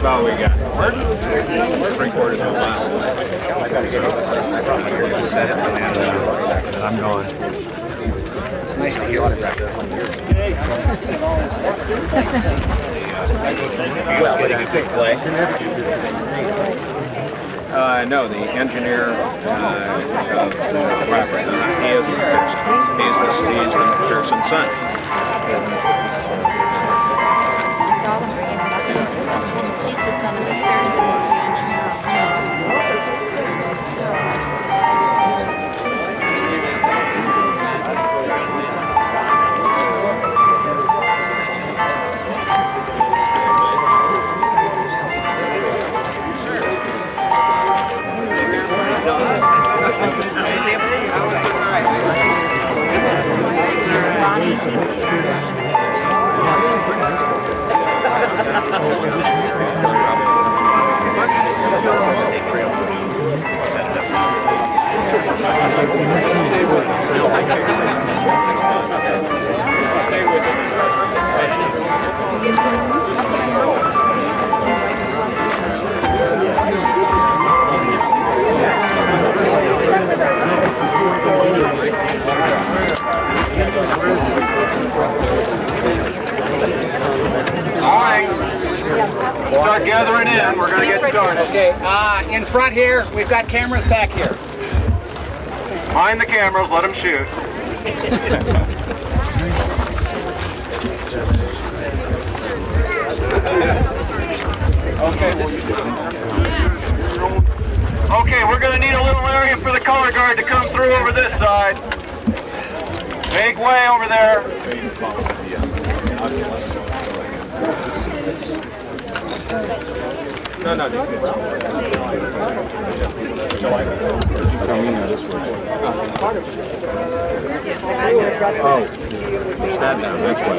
That's all we got. 3/4 of a mile. I got to get it. Just set it and I'm going. It's nice to hear autograph that one year. He was getting a big play. No, the engineer of the property. He is McPherson. He's the McPherson son. He's the son of McPherson, who was the engineer. Stay with it. Start gathering in. We're going to get started. Okay, in front here, we've got cameras back here. Mind the cameras, let them shoot. Okay, we're going to need a little area for the color guard to come through over this side. Make way over there. No, Oh, stand down, that's what.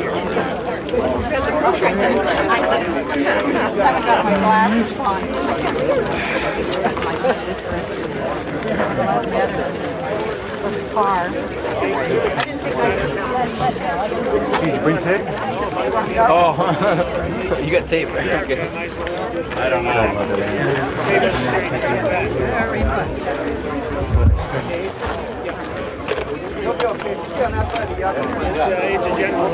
I've got my glasses on. Car. Did you bring tape? Oh, you got tape, right? Okay. I don't know. It's a general.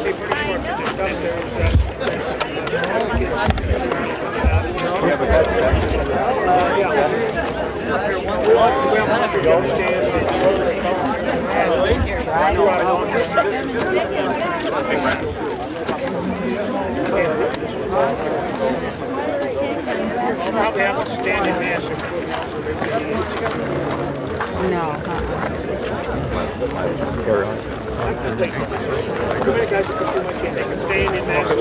Be pretty short, but there's stuff probably have a standing massive No. many guys that put too much in, they can stay in massive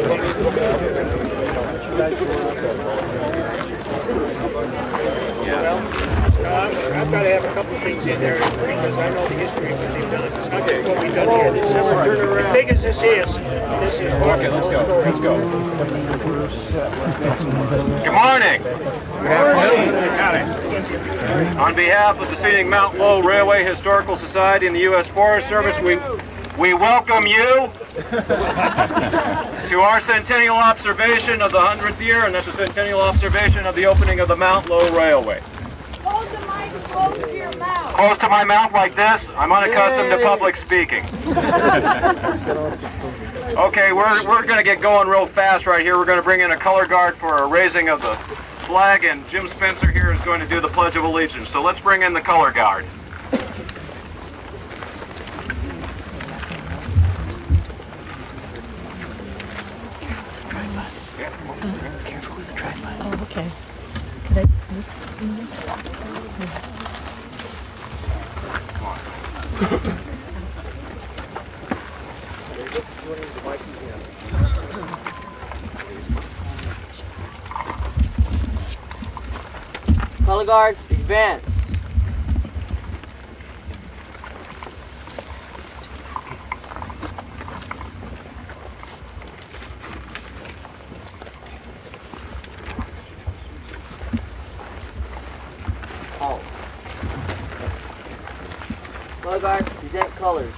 I've got to have a couple things in there because I know the history of what they've done. It's not just what we've done here. This is, as big as this is Okay, let's go. Let's go. Good morning. On behalf of the scenic Mount Lowe Railway Historical Society and the U.S. Forest Service, we welcome you to our centennial observation of the 100th year, and that's a centennial observation of the opening of the Mount Lowe Railway. Hold the mic close to your mouth. Close to my mouth like this. I'm unaccustomed to public speaking. Okay, we're going to get going real fast right here. We're going to bring in a color guard for a raising of the flag, and Jim Spencer here is going to do the Pledge of Allegiance. So let's bring in the color guard. Careful with the tripod. Oh, okay. Could I just sneak in there? Color guard, advance. Halt. Color guard, present colors.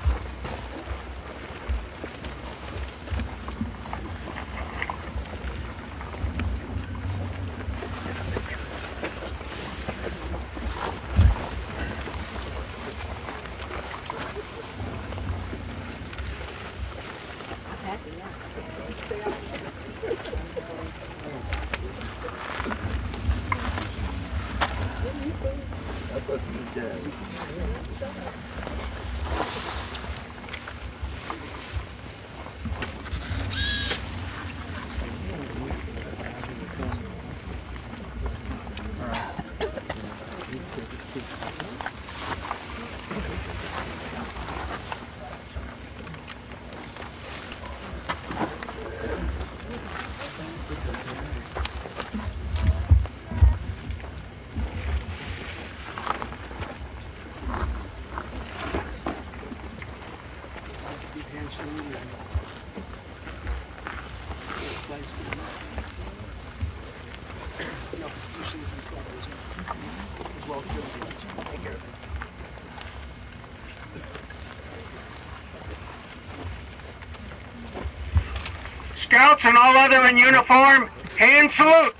Scouts and all other in uniform, hand salute.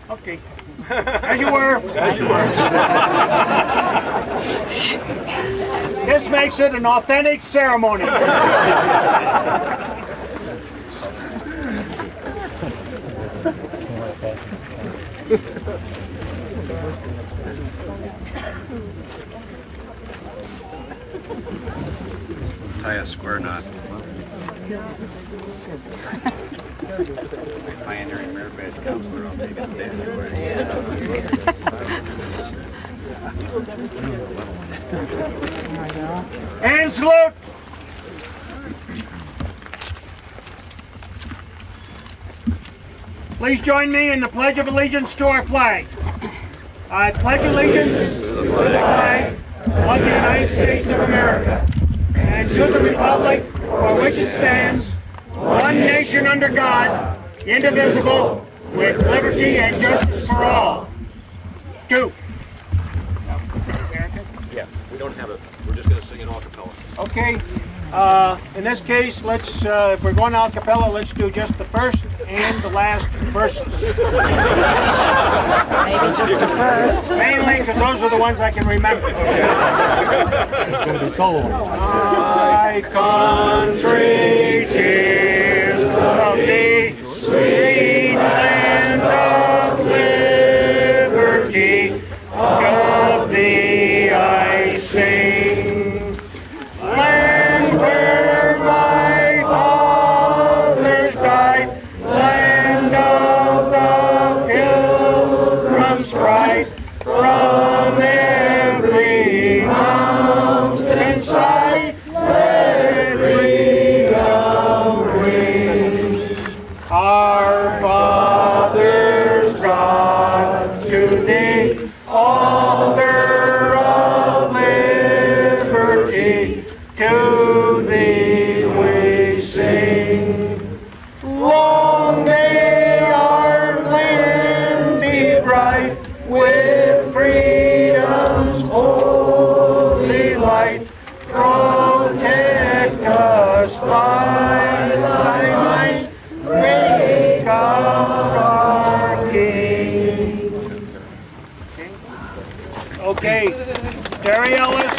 Okay. As you were. This makes it an authentic ceremony. Tie a square knot. Pioneering Merit counselor, I'll take it And salute. Please join me in the Pledge of Allegiance to our flag. I pledge allegiance to the flag of the United States of America and to the republic for which it stands, one nation under God, indivisible, with liberty and justice for all. Two. Yeah, we don't have it. We're just going to sing an a cappella. Okay. In this case, let's, if we're going a cappella, let's do just the first and the last verses. Maybe just the first. Mainly because those are the ones I can remember. It's going to be solo. My country, tears of thee, sweet land of liberty, of thee I sing. Land where my fathers died, land of the pilgrim's pride, from every mountain side, let freedom ring. Our fathers, God, to thee, author of liberty, to thee we sing. Long may our land be bright with freedom's holy light. Protect us by thy might, make our King. Okay, Terry Ellis.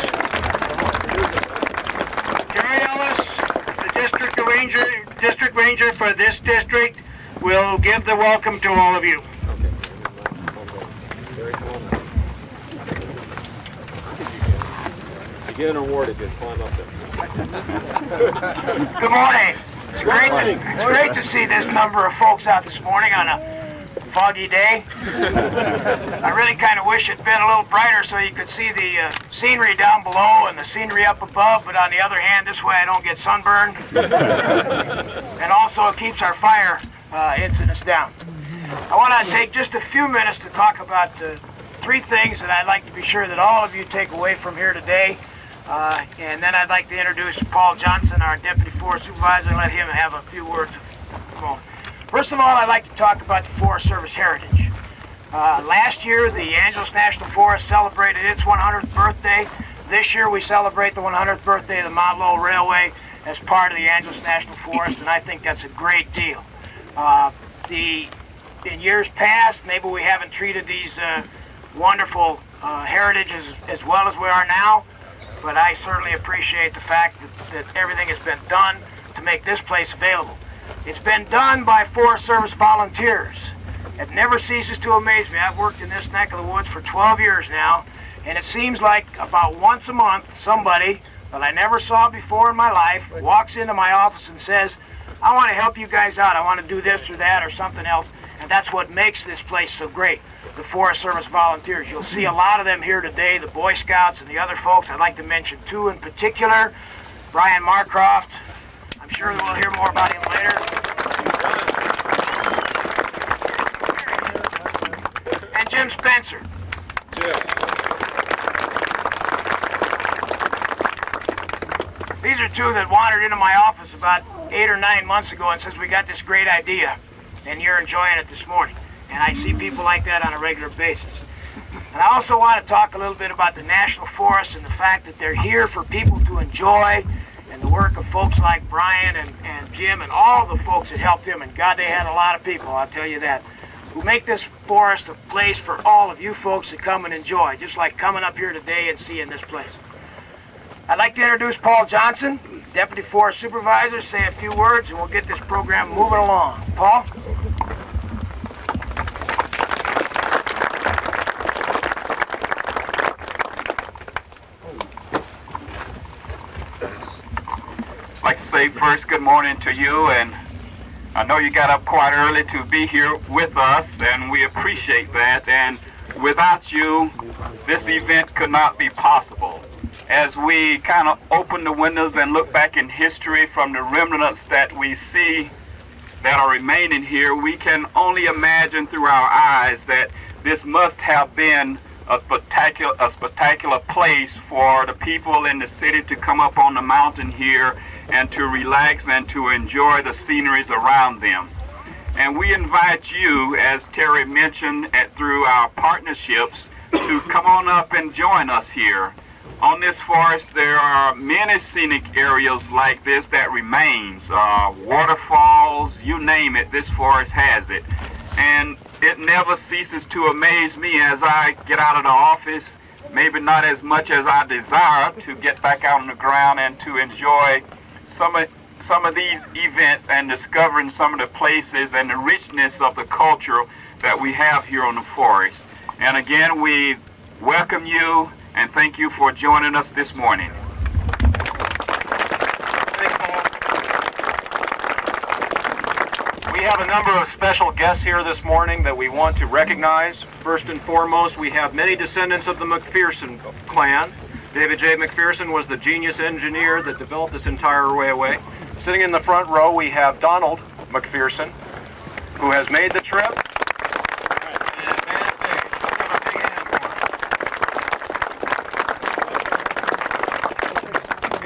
The district ranger for this district, will give the welcome to all of you. You get an award if you climb up there. Good morning. It's great to see this number of folks out this morning on a foggy day. I really kind of wish it'd been a little brighter so you could see the scenery down below and the scenery up above, but on the other hand, this way I don't get sunburned. And also it keeps our fire incidents down. I want to take just a few minutes to talk about three things that I'd like to be sure that all of you take away from here today. And then I'd like to introduce Paul Johnson, our Deputy Forest Supervisor, and let him have a few words. First of all, I'd like to talk about the Forest Service heritage. Last year, the Angeles National Forest celebrated its 100th birthday. This year, we celebrate the 100th birthday of the Mount Lowe Railway as part of the Angeles National Forest, and I think that's a great deal. In years past, maybe we haven't treated these wonderful heritage as well as we are now, but I certainly appreciate the fact that everything has been done to make this place available. It's been done by Forest Service volunteers. It never ceases to amaze me. I've worked in this neck of the woods for 12 years now, and it seems like about once a month somebody that I never saw before in my life walks into my office and says, I want to help you guys out. I want to do this or that or something else. And that's what makes this place so great, the Forest Service volunteers. You'll see a lot of them here today, the Boy Scouts and the other folks. I'd like to mention two in particular, Brian Marcroft. I'm sure we'll hear more about him later. And Jim Spencer. These are two that wandered into my office about 8 or 9 months ago and says, we got this great idea, and you're enjoying it this morning. And I see people like that on a regular basis. And I also want to talk a little bit about the National Forest and the fact that they're here for people to enjoy, and the work of folks like Brian and Jim and all the folks that helped him. And God, they had a lot of people, I'll tell you that, who make this forest a place for all of you folks to come and enjoy, just like coming up here today and seeing this place. I'd like to introduce Paul Johnson, Deputy Forest Supervisor, say a few words, and we'll get this program moving along. Paul? I'd like to say first good morning to you, and I know you got up quite early to be here with us, and we appreciate that, and without you, this event could not be possible. As we kind of open the windows and look back in history from the remnants that we see that are remaining here, we can only imagine through our eyes that this must have been a spectacular place for the people in the city to come up on the mountain here and to relax and to enjoy the sceneries around them. And we invite you, as Terry mentioned, through our partnerships, to come on up and join us here. On this forest, there are many scenic areas like this that remains. Waterfalls, you name it, this forest has it. And it never ceases to amaze me as I get out of the office, maybe not as much as I desire, to get back out on the ground and to enjoy some of these events and discovering some of the places and the richness of the culture that we have here on the forest. And again, we welcome you and thank you for joining us this morning. We have a number of special guests here this morning that we want to recognize. First and foremost, we have many descendants of the McPherson clan. David J. McPherson was the genius engineer that developed this entire railway. Sitting in the front row, we have Donald McPherson, who has made the trip.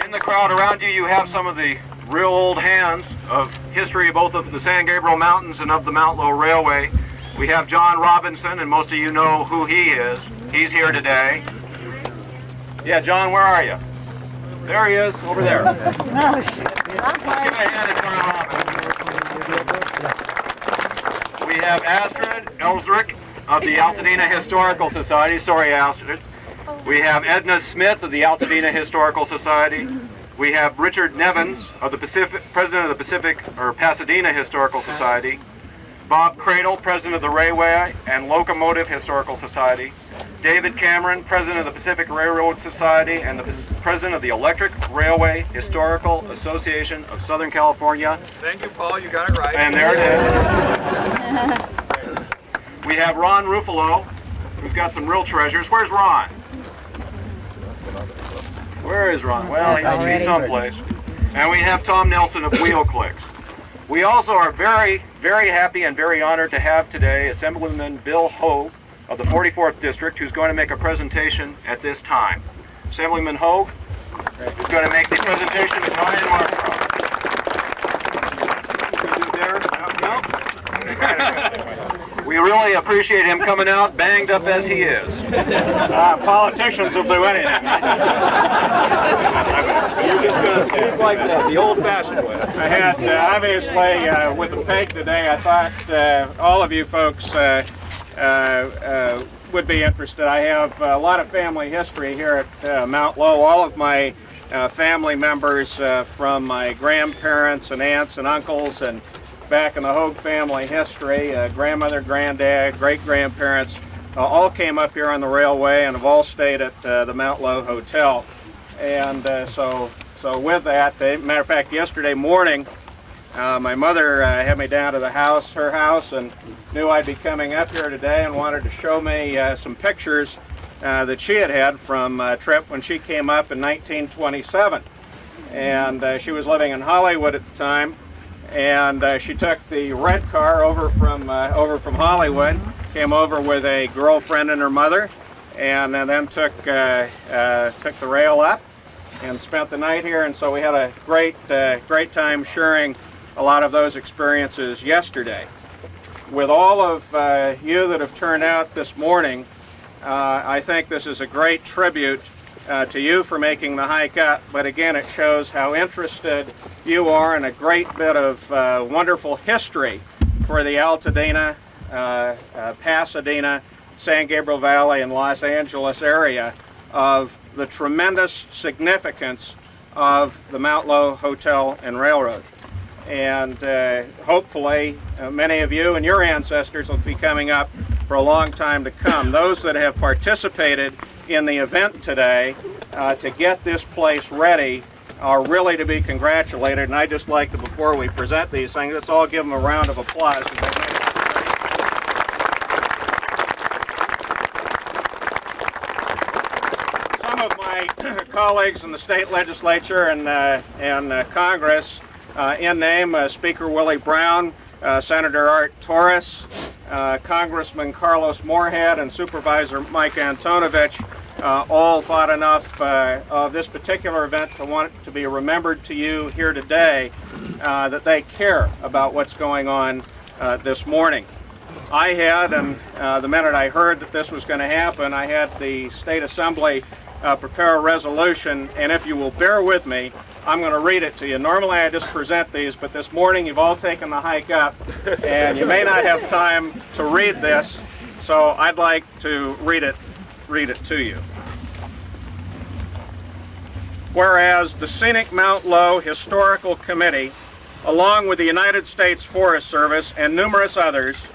In the crowd around you, you have some of the real old hands of history, both of the San Gabriel Mountains and of the Mount Lowe Railway. We have John Robinson, and most of you know who he is. He's here today. Yeah, John, where are you? There he is, over there. Let's give a hand to John Robinson. We have Astrid Elsrick of the Altadena Historical Society. Sorry, Astrid. We have Edna Smith of the Altadena Historical Society. We have Richard Nevins of the President of the Pasadena Historical Society. Bob Cradle, President of the Railway and Locomotive Historical Society. David Cameron, President of the Pacific Railroad Society and the President of the Electric Railway Historical Association of Southern California. Thank you, Paul. You got it right. And there it is. We have Ron Ruffalo, who's got some real treasures. Where's Ron? Where is Ron? Well, he has to be someplace. And we have Tom Nelson of Wheel Clicks. We also are very, very happy and very honored to have today Assemblyman Bill Hogue of the 44th District, who's going to make a presentation at this time. Assemblyman Hogue is going to make the presentation to Brian Marcroft. We really appreciate him coming out, banged up as he is. Politicians will do anything. You're just going to speak like that, the old-fashioned way. I had, obviously, with the peg today, I thought all of you folks would be interested, I have a lot of family history here at Mount Lowe. All of my family members from my grandparents and aunts and uncles and back in the Hogue family history, grandmother, granddad, great-grandparents, all came up here on the railway and have all stayed at the Mount Lowe Hotel. And so with that, matter of fact, yesterday morning, my mother had me down to the house, her house, and knew I'd be coming up here today and wanted to show me some pictures that she had from a trip when she came up in 1927. And she was living in Hollywood at the time, and she took the red car over from Hollywood, came over with a girlfriend and her mother, and then took the rail up and spent the night here. And so we had a great time sharing a lot of those experiences yesterday. With all of you that have turned out this morning, I think this is a great tribute to you for making the hike up, but again, it shows how interested you are in a great bit of wonderful history for the Altadena, Pasadena, San Gabriel Valley, and Los Angeles area of the tremendous significance of the Mount Lowe Hotel and Railroad. And hopefully many of you and your ancestors will be coming up for a long time to come. Those that have participated in the event today to get this place ready are really to be congratulated. And I'd just like to, before we present these things, let's all give them a round of applause. Some of my colleagues in the state legislature and Congress, in name, Speaker Willie Brown, Senator Art Torres, Congressman Carlos Moorhead, and Supervisor Mike Antonovich, all thought enough of this particular event to want it to be remembered to you here today, that they care about what's going on this morning. I had, and the minute I heard that this was going to happen, I had the State Assembly prepare a resolution, and if you will bear with me, I'm going to read it to you. Normally I just present these, but this morning you've all taken the hike up, and you may not have time to read this, so I'd like to read it to you. Whereas the Scenic Mount Lowe Historical Committee, along with the United States Forest Service and numerous others,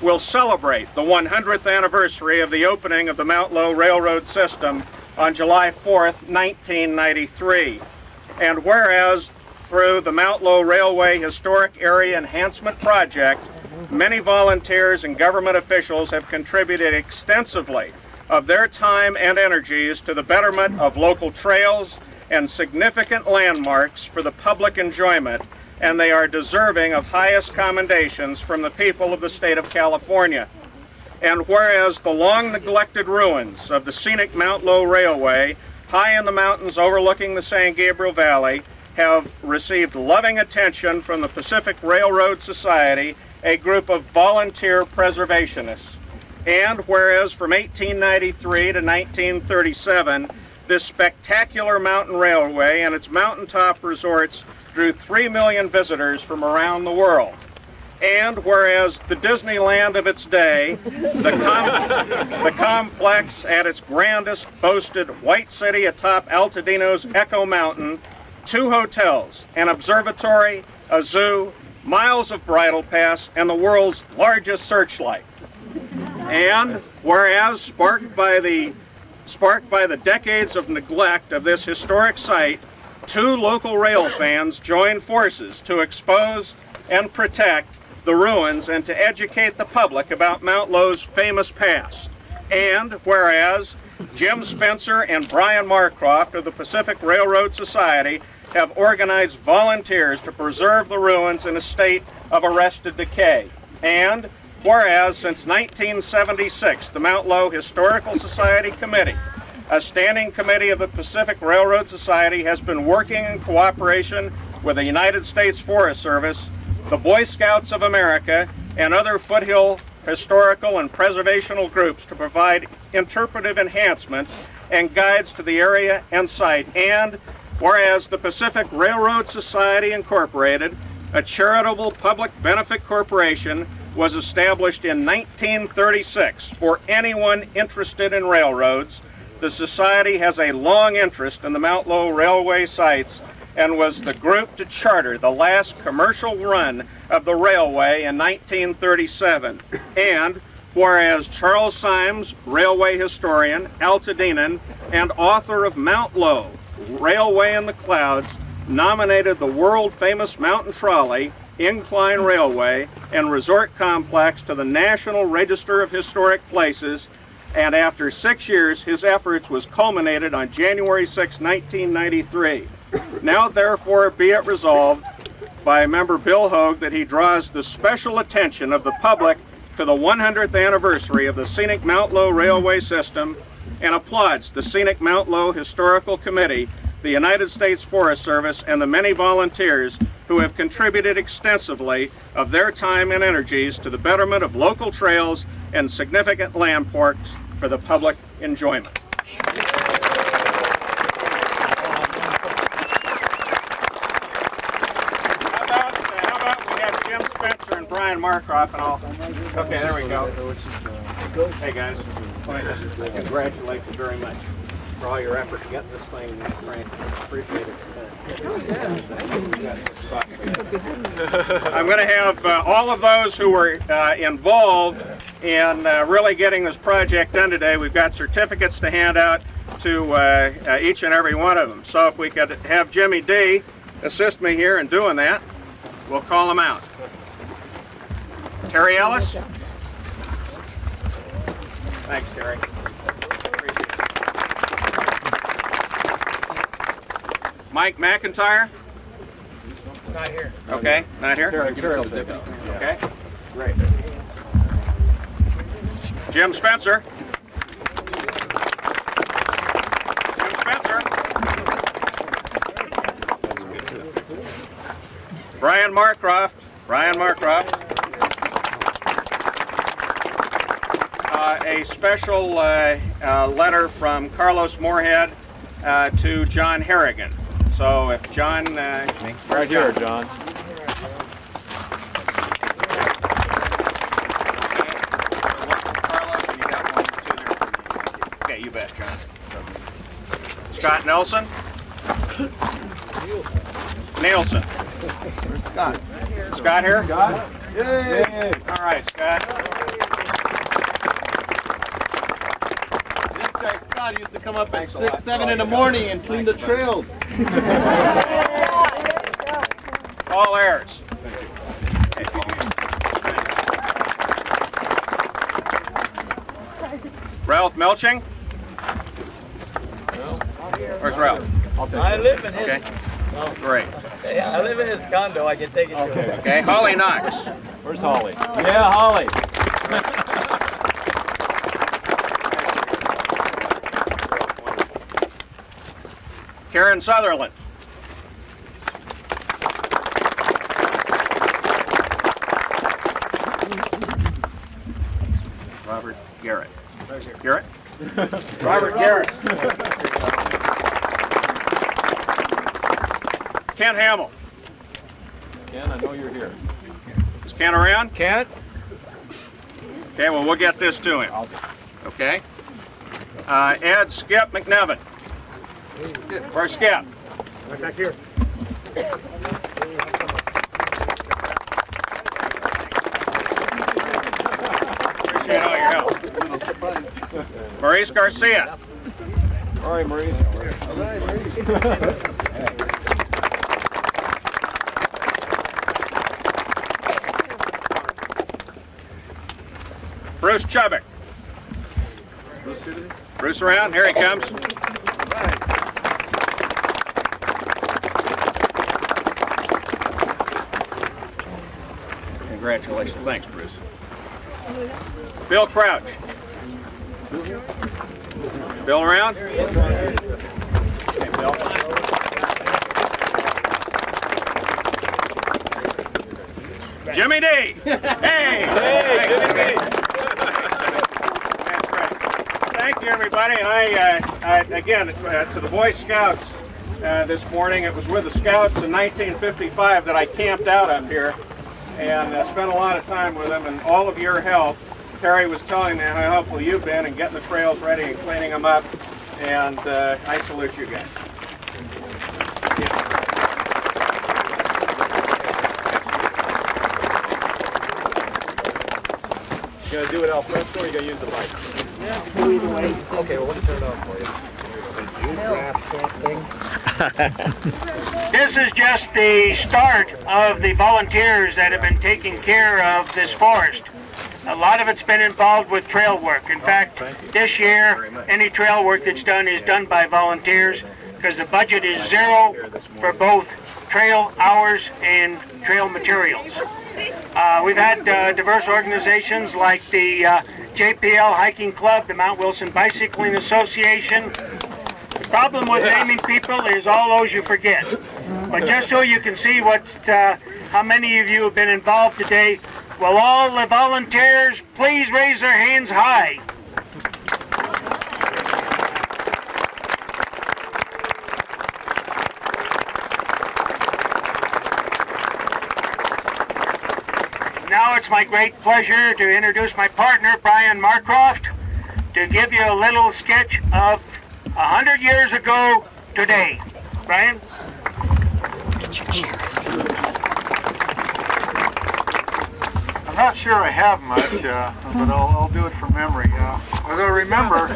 will celebrate the 100th anniversary of the opening of the Mount Lowe Railroad system on July 4th, 1993. And whereas through the Mount Lowe Railway Historic Area Enhancement Project, many volunteers and government officials have contributed extensively of their time and energies to the betterment of local trails and significant landmarks for the public enjoyment, and they are deserving of highest commendations from the people of the state of California. And whereas the long-neglected ruins of the scenic Mount Lowe Railway, high in the mountains overlooking the San Gabriel Valley, have received loving attention from the Pacific Railroad Society, a group of volunteer preservationists. And whereas from 1893 to 1937, this spectacular mountain railway and its mountaintop resorts drew 3 million visitors from around the world. And whereas the Disneyland of its day, the complex at its grandest boasted White City atop Altadeno's Echo Mountain, 2 hotels, an observatory, a zoo, miles of bridle paths, and the world's largest searchlight. And whereas sparked by the decades of neglect of this historic site, 2 local rail fans joined forces to expose and protect the ruins and to educate the public about Mount Lowe's famous past. And whereas Jim Spencer and Brian Marcroft of the Pacific Railroad Society have organized volunteers to preserve the ruins in a state of arrested decay. And whereas since 1976, the Mount Lowe Historical Society Committee, a standing committee of the Pacific Railroad Society, has been working in cooperation with the United States Forest Service, the Boy Scouts of America, and other foothill historical and preservational groups to provide interpretive enhancements and guides to the area and site. And whereas the Pacific Railroad Society Incorporated, a charitable public benefit corporation, was established in 1936 for anyone interested in railroads. The Society has a long interest in the Mount Lowe Railway sites and was the group to charter the last commercial run of the railway in 1937. And whereas Charles Symes, railway historian, Altadenan, and author of Mount Lowe, Railway in the Clouds, nominated the world-famous mountain trolley, incline railway, and resort complex to the National Register of Historic Places, and after 6 years, his efforts was culminated on January 6, 1993. Now, therefore, be it resolved by member Bill Hogue that he draws the special attention of the public to the 100th anniversary of the scenic Mount Lowe Railway system and applauds the scenic Mount Lowe Historical Committee, the United States Forest Service, and the many volunteers who have contributed extensively of their time and energies to the betterment of local trails and significant landmarks for the public enjoyment. How about we have Jim Spencer and Brian Markroff and all. Okay, there we go. Hey guys, I congratulate you very much for all your effort getting this thing framed. Appreciate it. I'm going to have all of those who were involved in really getting this project done today. We've got certificates to hand out to each and every one of them. So if we could have Jimmy D assist me here in doing that, we'll call them out. Terry Ellis. Thanks, Terry. Mike McIntyre? Not here. Okay, not here? Okay, great. Jim Spencer? Jim Spencer? Brian Markroft? Brian Markroft? A special letter from Carlos Moorhead to John Harrigan. So if John... right here, John. Okay, you bet, John. Scott Nelson? Nielsen. Where's Scott? Scott here? Scott? Yay! All right, Scott. This guy Scott used to come up at 6, 7 in the morning and clean the trails. Paul Ayers. Ralph Melching? Where's Ralph? I live in his. Okay. Great. I live in his condo. I can take it to him. Okay. Holly Knox. Where's Holly? Yeah, Holly. Karen Sutherland. Robert Garrett. Garrett? Robert Garrett. Kent Hamill. Ken, I know you're here. Is Kent around? Kent? Okay, well, we'll get this to him. Okay. Ed Skip McNevin. Where's Skip? Right back here. Appreciate all your help. A little surprised. Maurice Garcia. All right, Maurice. Bruce Chubbuck. Bruce around? Here he comes. Congratulations. Thanks, Bruce. Bill Crouch. Bill around? Okay, Bill. Jimmy D. Hey! Hey, Jimmy D. That's great. Thank you, everybody. And I again, to the Boy Scouts this morning, it was with the Scouts in 1955 that I camped out up here. and spent a lot of time with them, and all of your help. Terry was telling me how helpful you've been in getting the trails ready and cleaning them up, and I salute you guys. You gonna do it al fresco or you gonna use the mic? Yeah, do either way. Okay, well let me turn it off for you. This is just the start of the volunteers that have been taking care of this forest. A lot of it's been involved with trail work. In fact, this year, any trail work that's done is done by volunteers because the budget is zero for both trail hours and trail materials. We've had diverse organizations like the JPL Hiking Club, the Mount Wilson Bicycling Association. The problem with naming people is all those you forget. But just so you can see how many of you have been involved today, will all the volunteers please raise their hands high? Now it's my great pleasure to introduce my partner, Brian Marcroft, to give you a little sketch of 100 years ago today. Brian? I'm not sure I have much, but I'll do it from memory. As I remember,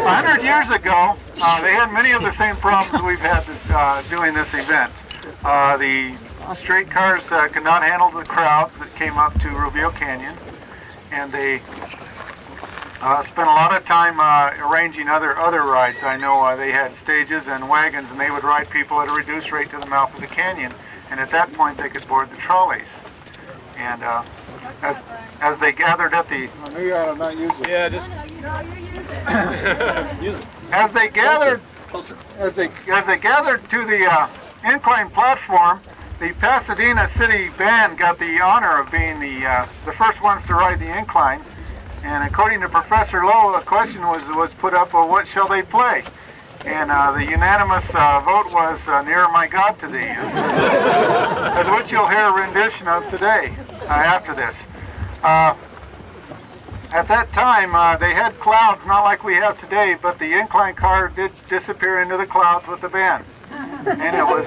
100 years ago, they had many of the same problems we've had doing this event. The streetcars could not handle the crowds that came up to Rubio Canyon, and they spent a lot of time arranging other rides. I know they had stages and wagons, and they would ride people at a reduced rate to the mouth of the canyon, and at that point they could board the trolleys. And as they gathered at the, Maybe I ought to not use it. Yeah, just as they gathered to the incline platform, the Pasadena City Band got the honor of being the first ones to ride the incline. And according to Professor Lowe, the question was put up, well, what shall they play? And the unanimous vote was Nearer My God to Thee, as which you'll hear a rendition of today, after this. At that time, they had clouds, not like we have today, but the incline car did disappear into the clouds with the band. And it was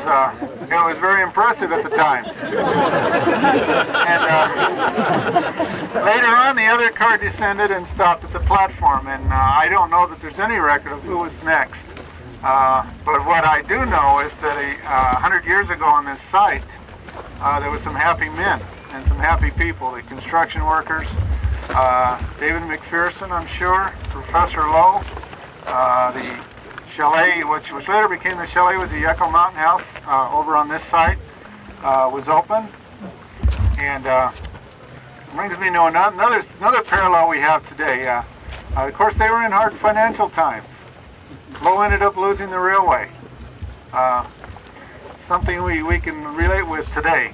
very impressive at the time. And later on, the other car descended and stopped at the platform. And I don't know that there's any record of who was next. But what I do know is that 100 years ago on this site, there was some happy men and some happy people. The construction workers, David McPherson, I'm sure, Professor Lowe, the chalet, which later became the chalet, was the Echo Mountain House over on this site, was open. And brings me to another parallel we have today. Of course, they were in hard financial times. Lowe ended up losing the railway. Something we can relate with today.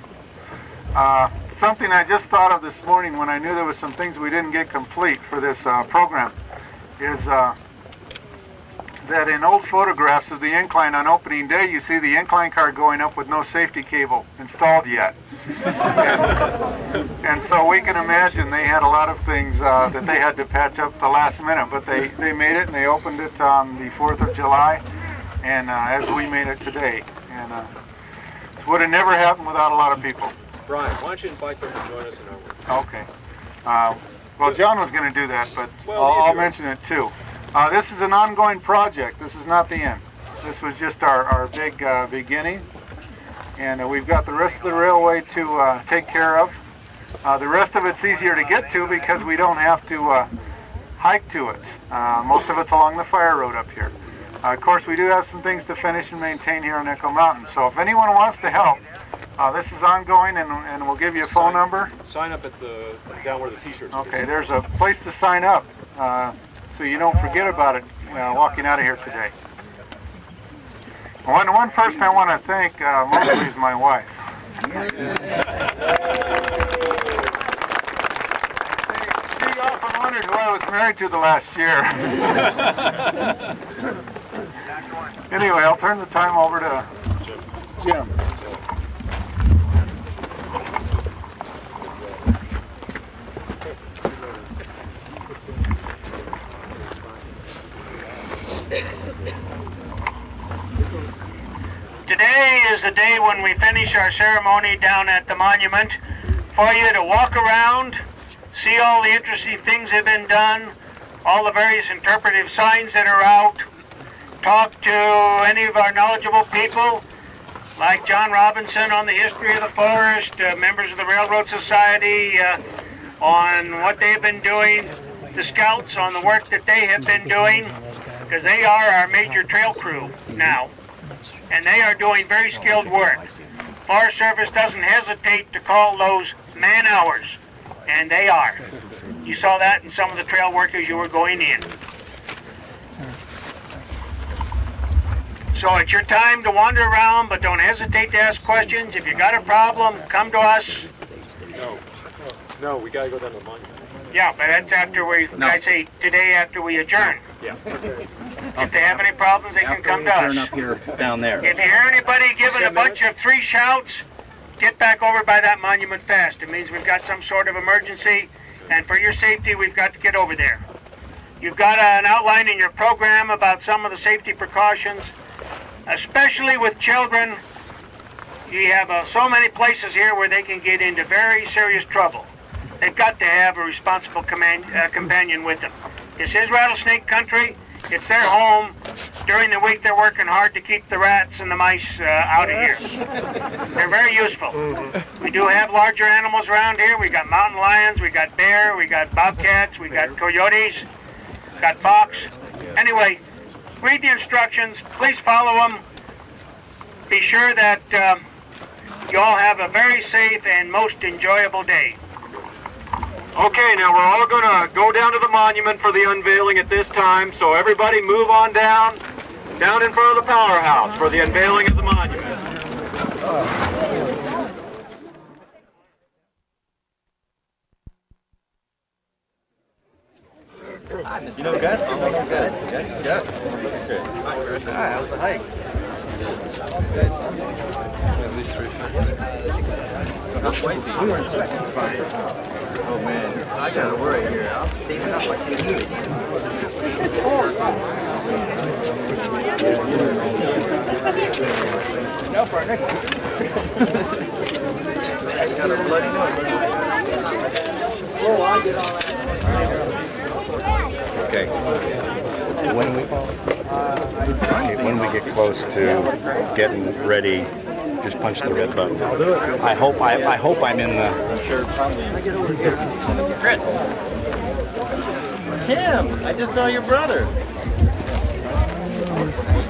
Something I just thought of this morning when I knew there was some things we didn't get complete for this program is that in old photographs of the incline on opening day, you see the incline car going up with no safety cable installed yet. And so we can imagine they had a lot of things that they had to patch up the last minute, but they made it, and they opened it on the 4th of July, and as we made it today. And it would have never happened without a lot of people. Brian, why don't you invite them to join us in our work? Okay. Well, John was going to do that, but I'll mention it too. This is an ongoing project. This is not the end. This was just our big beginning. And we've got the rest of the railway to take care of. The rest of it's easier to get to because we don't have to hike to it. Most of it's along the fire road up here. Of course, we do have some things to finish and maintain here on Echo Mountain. So if anyone wants to help, this is ongoing, and we'll give you a phone number. Sign up at down where the t-shirts are. Okay, there's a place to sign up. So you don't forget about it walking out of here today. One person I want to thank mostly is my wife. She often wondered who I was married to the last year. Anyway, I'll turn the time over to Jim. Today is the day when we finish our ceremony down at the monument for you to walk around, see all the interesting things that have been done, all the various interpretive signs that are out, talk to any of our knowledgeable people like John Robinson on the history of the forest, members of the Railroad Society on what they've been doing, the Scouts on the work that they have been doing, because they are our major trail crew now, and they are doing very skilled work. Forest Service doesn't hesitate to call those man hours, and they are. You saw that in some of the trail work as you were going in. So it's your time to wander around, but don't hesitate to ask questions. If you got a problem, come to us. No, we gotta go down to the monument. Yeah, but that's after I say today after we adjourn. Yeah. If they have any problems, they can come to us. Up here, down there. If you hear anybody giving a bunch of 3 shouts, get back over by that monument fast. It means we've got some sort of emergency, and for your safety, we've got to get over there. You've got an outline in your program about some of the safety precautions, especially with children. You have so many places here where they can get into very serious trouble. They've got to have a responsible companion with them. This is rattlesnake country. It's their home. During the week, they're working hard to keep the rats and the mice out of here. They're very useful. We do have larger animals around here. We got mountain lions, we got bear, we got bobcats, we got coyotes, got fox. Anyway, read the instructions. Please follow them. Be sure that you all have a very safe and most enjoyable day. Okay, now we're all going to go down to the monument for the unveiling at this time, so everybody move on down in front of the powerhouse for the unveiling of the monument. You know, Gus? Gus. Hi, how's the hike? At least 3 We were in seconds, fine. Oh man, I gotta worry here. I'm saving up. I can't do it. No, for our next one. I got a bloody nose. Oh, I did all that. Okay. When we get close to getting ready, just punch the red button. I'll do it. I hope I'm in the. Sure, probably. Chris. Tim, I just saw your brother.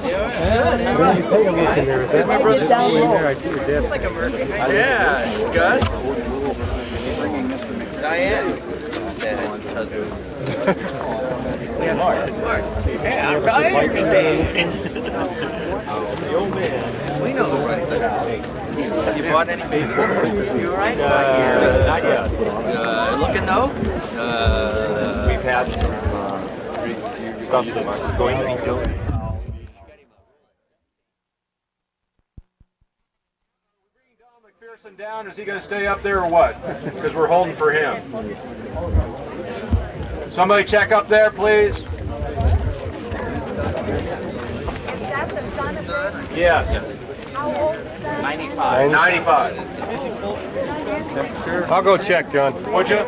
Take a look in there. Is that my brother's name? there? I see your desk. It's like a murder. Yeah, Gus. Diane. Yeah, Mark. Yeah, I'm tired today. The old man. We know the right thing. You bought any baseball? You all right? Not yet. Looking though? We've had some stuff that's going to be built. McPherson down, is he going to stay up there or what? Because we're holding for him. Somebody check up there, please. Yes. How old is that? 95. 95. I'll go check, John. Would you?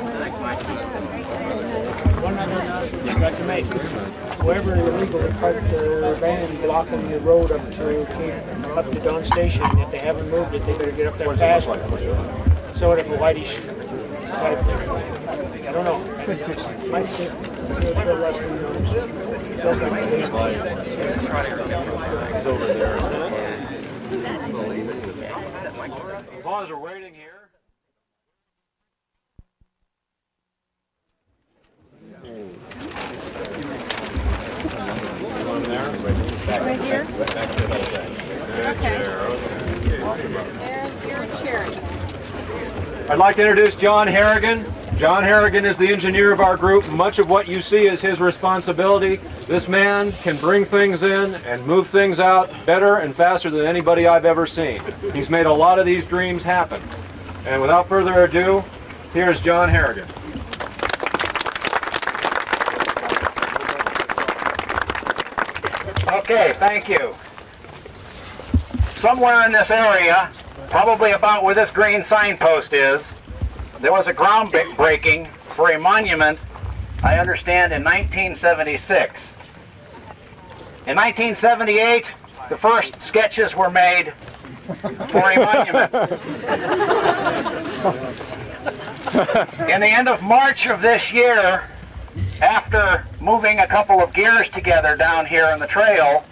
One other announcement you've got to make. Whoever illegally parked their van blocking the road up to Dawn Station, if they haven't moved it, they better get up there fast. Sort of a whitish type. I don't know. Might see the rest of As long as we're waiting here. Right here? Okay. There's your chair. I'd like to introduce John Harrigan. John Harrigan is the engineer of our group. Much of what you see is his responsibility. This man can bring things in and move things out better and faster than anybody I've ever seen. He's made a lot of these dreams happen. And without further ado, here's John Harrigan. Okay, thank you. Somewhere in this area, probably about where this green signpost is, there was a groundbreaking for a monument, I understand, in 1976. In 1978, the first sketches were made for a monument. In the end of March of this year, after moving a couple of gears together down here on the trail,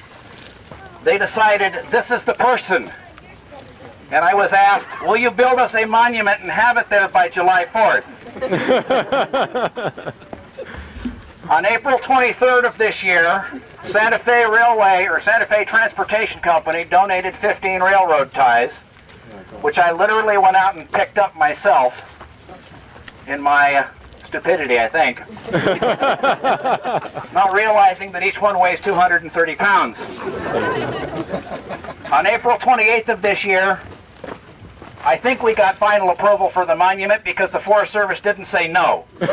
they decided this is the person. And I was asked, will you build us a monument and have it there by July 4th? On April 23rd of this year, Santa Fe Railway, or Santa Fe Transportation Company, donated 15 railroad ties, which I literally went out and picked up myself in my stupidity, I think. Not realizing that each one weighs 230 pounds. On April 28th of this year, I think we got final approval for the monument because the Forest Service didn't say no. The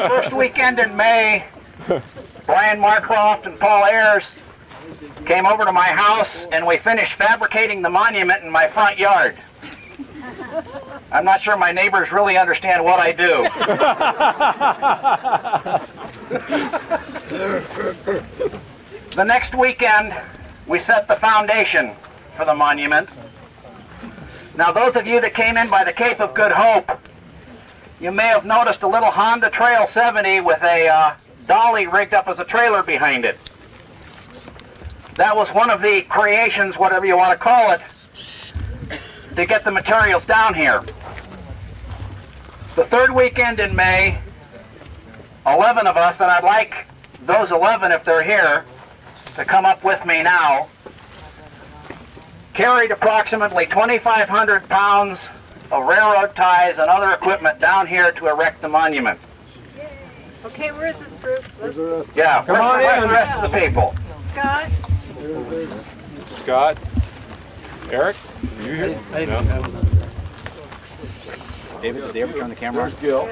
first weekend in May, Brian Marcroft and Paul Ayers came over to my house and we finished fabricating the monument in my front yard. I'm not sure my neighbors really understand what I do. The next weekend, we set the foundation for the monument. Now, those of you that came in by the Cape of Good Hope, you may have noticed a little Honda Trail 70 with a dolly rigged up as a trailer behind it. That was one of the creations, whatever you want to call it, to get the materials down here. The third weekend in May, 11 of us, and I'd like those 11, if they're here, to come up with me now, carried approximately 2,500 pounds of railroad ties and other equipment down here to erect the monument. Okay, where is this group? Yeah, Come on where's in. the rest of the people? Scott? Scott? Eric? Are you here? No. David, did they ever turn the camera on? Gil.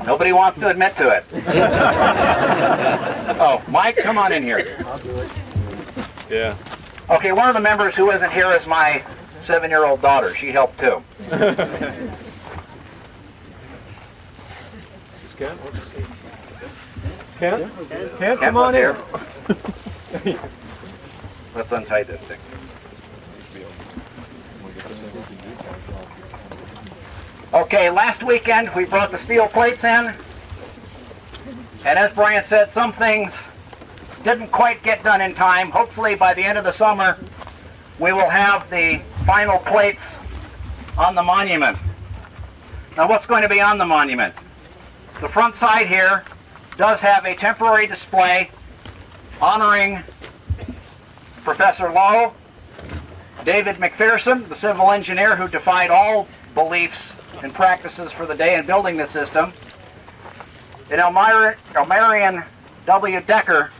Nobody wants to admit to it. Oh, Mike, come on in here. Yeah. Okay, one of the members who isn't here is my 7-year-old daughter. She helped too. Ken, Kent, come on in. here. Let's untie this thing. Okay, last weekend we brought the steel plates in, and as Brian said, some things didn't quite get done in time. Hopefully by the end of the summer we will have the final plates on the monument. Now, what's going to be on the monument? The front side here does have a temporary display honoring Professor Lowe, David McPherson, the civil engineer who defied all beliefs and practices for the day in building the system, and Elmarion W. Decker,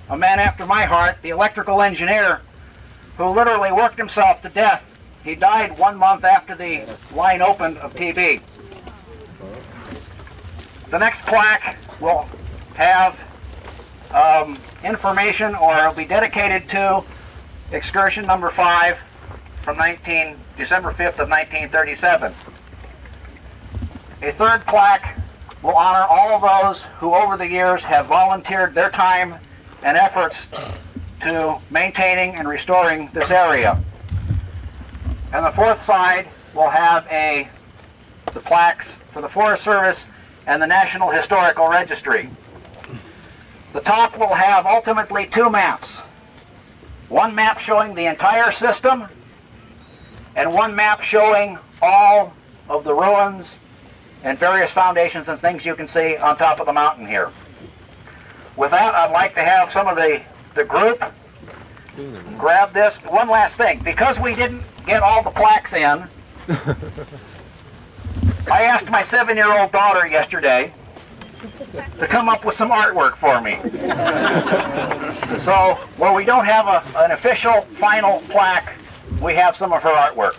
a man after my heart, the electrical engineer who literally worked himself to death. He died 1 month after the line opened of TB. The next plaque will have information, or it'll be dedicated to excursion number 5 from December 5th of 1937. A third plaque will honor all of those who over the years have volunteered their time and efforts to maintaining and restoring this area. And the fourth side will have the plaques for the Forest Service and the National Historical Registry. The top will have ultimately 2 maps. One map showing the entire system, and one map showing all of the ruins and various foundations and things you can see on top of the mountain here. With that, I'd like to have some of the group grab this. One last thing, because we didn't get all the plaques in, I asked my 7-year-old daughter yesterday to come up with some artwork for me. So, where we don't have an official final plaque, we have some of her artwork.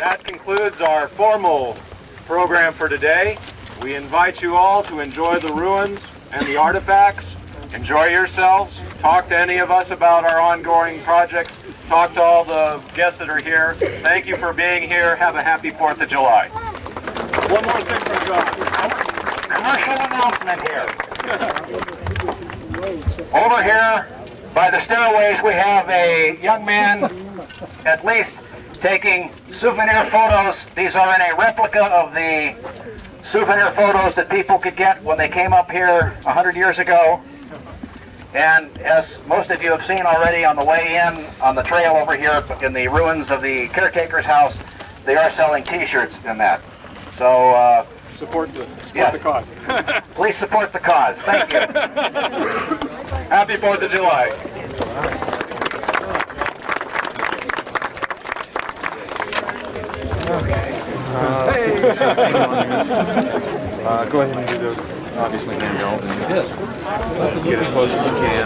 That concludes our formal program for today. We invite you all to enjoy the ruins and the artifacts. Enjoy yourselves. Talk to any of us about our ongoing projects. Talk to all the guests that are here. Thank you for being here. Have a happy 4th of July. One more thing for John. Commercial announcement here. Over here by the stairways we have a young man at least taking souvenir photos. These are in a replica of the souvenir photos that people could get when they came up here 100 years ago. And as most of you have seen already on the way in on the trail over here in the ruins of the caretaker's house, they are selling t-shirts in that. So support the cause. Please support the cause. Thank you. Happy 4th of July. Go ahead and do those. Obviously, now you're all doing this. Get as close as you can.